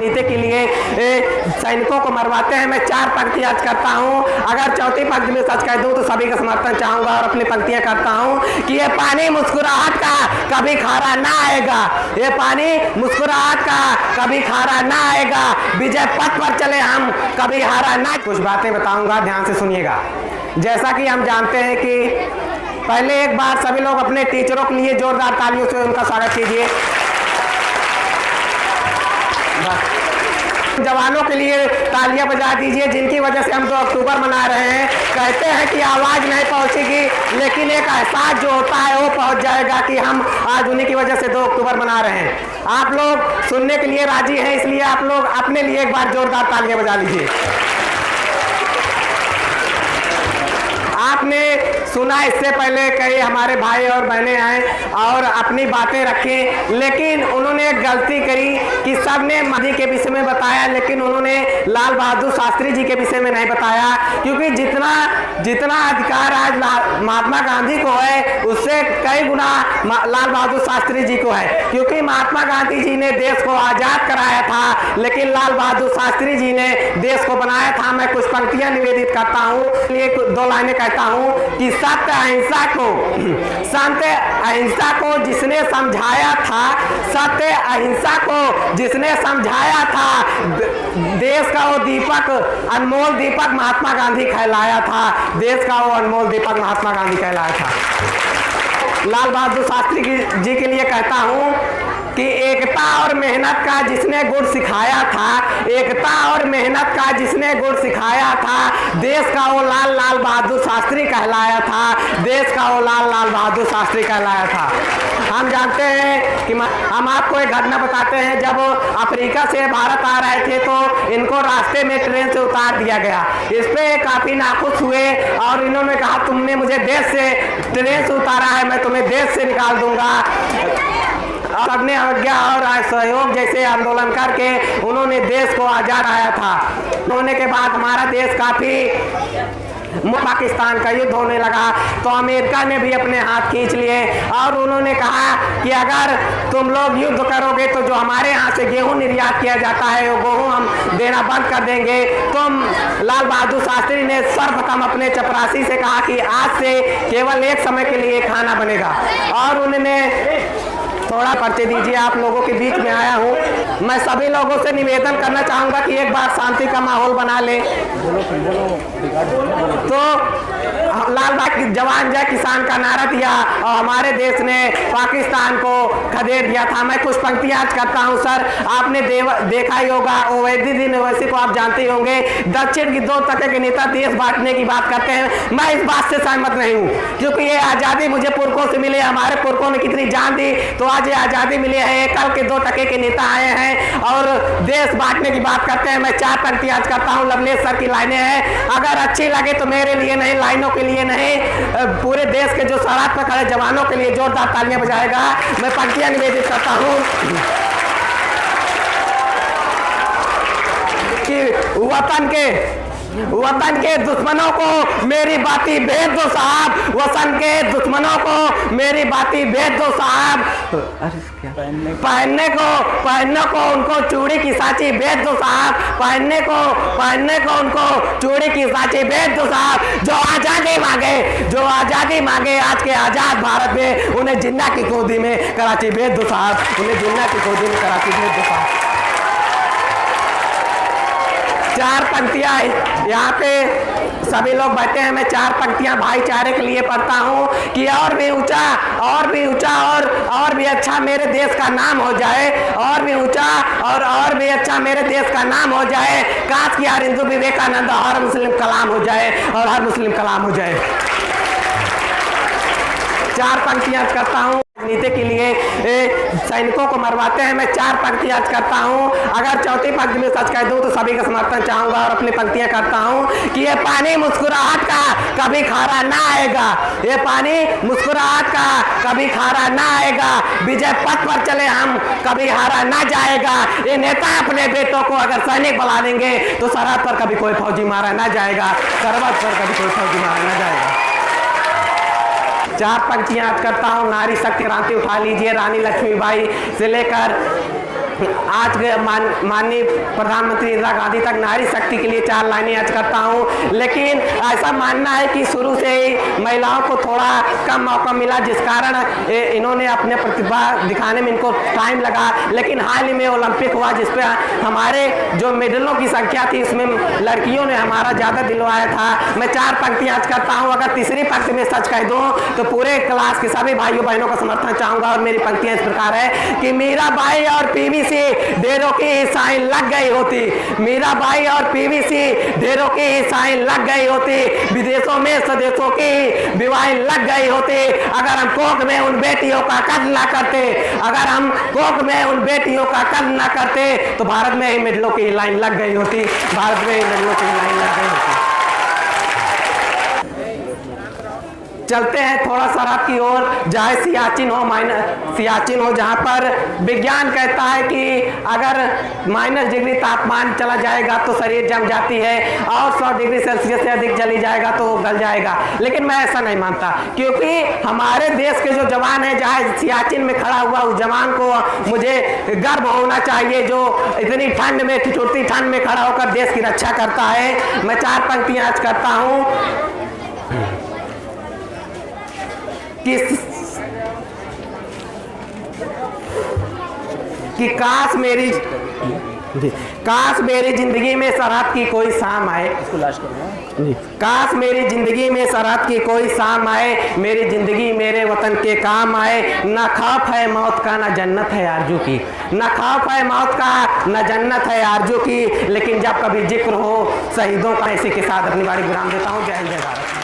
राजनीति के लिए सैनिकों को मरवाते हैं। मैं 4 पंक्ति आज करता हूँ। अगर चौथी पंक्ति में सच कह दूँ तो सभी का समर्थन चाहूंगा और अपनी पंक्तियां करता हूँ कि ये पानी मुस्कुराहट का कभी खारा ना आएगा, ये पानी मुस्कुराहट का कभी खारा ना आएगा, विजय पथ पर चले हम कभी हारा ना। कुछ बातें बताऊंगा, ध्यान से सुनिएगा। जैसा कि हम जानते हैं कि पहले एक बार सभी लोग अपने टीचरों के लिए जोरदार तालियों से उनका स्वागत कीजिए। जवानों के लिए तालियां बजा दीजिए जिनकी वजह से हम 2 अक्टूबर मना रहे हैं। कहते हैं कि आवाज़ नहीं पहुंचेगी, लेकिन एक एहसास जो होता है वो पहुंच जाएगा कि हम आज उन्हीं की वजह से 2 अक्टूबर मना रहे हैं। आप लोग सुनने के लिए राजी हैं, इसलिए आप लोग अपने लिए एक बार जोरदार तालियां बजा लीजिए। आपने सुना इससे पहले कई हमारे भाई और बहनें आए और अपनी बातें रखें, लेकिन उन्होंने एक गलती करी कि सबने मोदी के विषय में बताया, लेकिन उन्होंने लाल बहादुर शास्त्री जी के विषय में नहीं बताया। क्योंकि जितना अधिकार आज महात्मा गांधी को है उससे कई गुना लाल बहादुर शास्त्री जी को है। क्योंकि महात्मा गांधी जी ने देश को आज़ाद कराया था, लेकिन लाल बहादुर शास्त्री जी ने देश को बनाया था। मैं कुछ पंक्तियां निवेदित करता हूँ, 2 लाइनें कहता हूँ कि सत्य अहिंसा को जिसने समझाया था, सत्य अहिंसा को जिसने समझाया था, देश का वो दीपक, अनमोल दीपक महात्मा गांधी कहलाया था। देश का वो अनमोल दीपक महात्मा गांधी कहलाया था। लाल बहादुर शास्त्री जी के लिए कहता हूँ कि एकता और मेहनत का जिसने गुण सिखाया था, एकता और मेहनत का जिसने गुण सिखाया था, देश का वो लाल बहादुर शास्त्री कहलाया था। देश का वो लाल बहादुर शास्त्री कहलाया था। हम जानते हैं कि हम आपको एक घटना बताते हैं। जब अफ्रीका से भारत आ रहे थे तो इनको रास्ते में ट्रेन से उतार दिया गया। इस पे काफ़ी नाखुश हुए और इन्होंने कहा तुमने मुझे देश से ट्रेन से उतारा है, मैं तुम्हें देश से निकाल दूंगा। सबने आज्ञा और सहयोग जैसे आंदोलन करके उन्होंने देश को आज़ाद आया था। होने के बाद हमारा देश काफ़ी पाकिस्तान का युद्ध होने लगा तो अमेरिका ने भी अपने हाथ खींच लिए और उन्होंने कहा कि अगर तुम लोग युद्ध करोगे तो जो हमारे यहाँ से गेहूं निर्यात किया जाता है वो गेहूं हम देना बंद कर देंगे। तो लाल बहादुर शास्त्री ने सर्वप्रथम अपने चपरासी से कहा कि आज से केवल एक समय के लिए खाना बनेगा और उन्होंने थोड़ा परिचय दीजिए। आप लोगों के बीच में आया हूँ। मैं सभी लोगों से निवेदन करना चाहूँगा कि एक बार शांति का माहौल बना ले। तो लाल बहादुर जवान जय किसान का नारा दिया और हमारे देश ने पाकिस्तान को खदेड़ दिया था। मैं कुछ पंक्तियाँ आज करता हूँ। सर आपने देखा ही होगा, ओवैसी यूनिवर्सिटी को आप जानते ही होंगे। दक्षिण की 2 तबके के नेता देश बांटने की बात करते हैं। मैं इस बात से सहमत नहीं हूँ, क्योंकि ये आज़ादी मुझे पुरखों से मिली। हमारे पुरखों ने कितनी जान दी तो आज ये आज़ादी मिली है। कल के 2 टके के नेता आए हैं और देश बांटने की बात करते हैं। मैं 4 पंक्ति आज करता हूँ। लवलेश सर की लाइनें हैं, अगर अच्छी लगे तो मेरे लिए नहीं, लाइनों के लिए नहीं, पूरे देश के जो सरहद पर खड़े जवानों के लिए जोरदार तालियां बजाएगा। मैं पंक्तियां निवेदित करता हूँ कि वतन के दुश्मनों को मेरी बाती भेज दो साहब, वतन के दुश्मनों को मेरी बाती भेज दो साहब। पहनने को उनको चूड़ी की साची भेज दो साहब, पहनने को उनको चूड़ी की साची भेज दो साहब। जो आज़ादी मांगे आज के आज़ाद भारत में, उन्हें जिन्ना की गोदी में कराची भेज दो साहब, उन्हें जिन्ना की गोदी में कराची भेज दो साहब। 4 पंक्तियां यहाँ पे सभी लोग बैठे हैं। मैं 4 पंक्तियां भाईचारे के लिए पढ़ता हूँ कि और भी ऊंचा और भी अच्छा मेरे देश का नाम हो जाए, और भी ऊंचा और भी अच्छा मेरे देश का नाम हो जाए। काश कि हर हिंदू विवेकानंद हर मुस्लिम कलाम हो जाए और हर मुस्लिम कलाम हो जाए। 4 पंक्तियां करता हूँ। राजनीति के लिए सैनिकों को मरवाते हैं। मैं 4 पंक्तियां करता हूँ। अगर चौथी पंक्ति में सच कह दूँ तो सभी का समर्थन चाहूंगा और अपनी पंक्तियां करता हूँ कि ये पानी मुस्कुराहट का कभी खारा ना आएगा, ये पानी मुस्कुराहट का कभी खारा ना आएगा, विजय पथ पर चले हम कभी हारा ना जाएगा। ये नेता अपने बेटों को अगर सैनिक बुला देंगे तो सरहद पर कभी कोई फौजी मारा ना जाएगा, सरहद पर कभी कोई फौजी मारा ना जाएगा। 4 पंक्तियां करता हूँ। नारी शक्ति क्रांति उठा लीजिए, रानी लक्ष्मीबाई से लेकर आज के माननीय प्रधानमंत्री इंदिरा गांधी तक नारी शक्ति के लिए 4 लाइनें अर्ज करता हूँ। लेकिन ऐसा मानना है कि शुरू से ही महिलाओं को थोड़ा कम मौका मिला, जिस कारण इन्होंने अपने प्रतिभा दिखाने में इनको टाइम लगा। लेकिन हाल ही में ओलंपिक हुआ जिसपे हमारे जो मेडलों की संख्या थी उसमें लड़कियों ने हमारा ज़्यादा दिलवाया था। मैं 4 पंक्तियाँ अर्ज करता हूँ। अगर तीसरी पंक्ति में सच कह दूँ तो पूरे क्लास के सभी भाइयों बहनों का समर्थन चाहूँगा। और मेरी पंक्तियाँ इस प्रकार है कि मीराबाई और पीवीसी ढेरों की साइन लग गई होती, मीराबाई और पीवीसी ढेरों की साइन लग गई होती, विदेशों में स्वदेशों की विवाहें लग गई होती, अगर हम कोख में उन बेटियों का कत्ल ना करते, अगर हम कोख में उन बेटियों का कत्ल ना करते तो भारत में ही मेडलों की लाइन लग गई होती, भारत में ही मेडलों की लाइन लग गई होती। चलते हैं थोड़ा सरहद की ओर, चाहे सियाचिन हो जहाँ पर विज्ञान कहता है कि अगर -डिग्री तापमान चला जाएगा तो शरीर जम जाती है और 100 डिग्री सेल्सियस से अधिक चली जाएगा तो गल जाएगा। लेकिन मैं ऐसा नहीं मानता, क्योंकि हमारे देश के जो जवान है, जहाँ सियाचिन में खड़ा हुआ उस जवान को मुझे गर्व होना चाहिए, जो इतनी ठंड में, ठिठुरती ठंड में खड़ा होकर देश की रक्षा करता है। मैं 4 पंक्तियाँ आज करता हूँ कि काश मेरी जिंदगी में सरहद की कोई शाम आए, काश मेरी जिंदगी में सरहद की कोई शाम आए, मेरी जिंदगी मेरे वतन के काम आए। न खौफ है मौत का न जन्नत है आरजू की, न खौफ है मौत का न जन्नत है आरजू की, लेकिन जब कभी जिक्र हो शहीदों का। इसी के साथ अपनी बारी विराम देता हूँ। जय हिंद, जय भारत।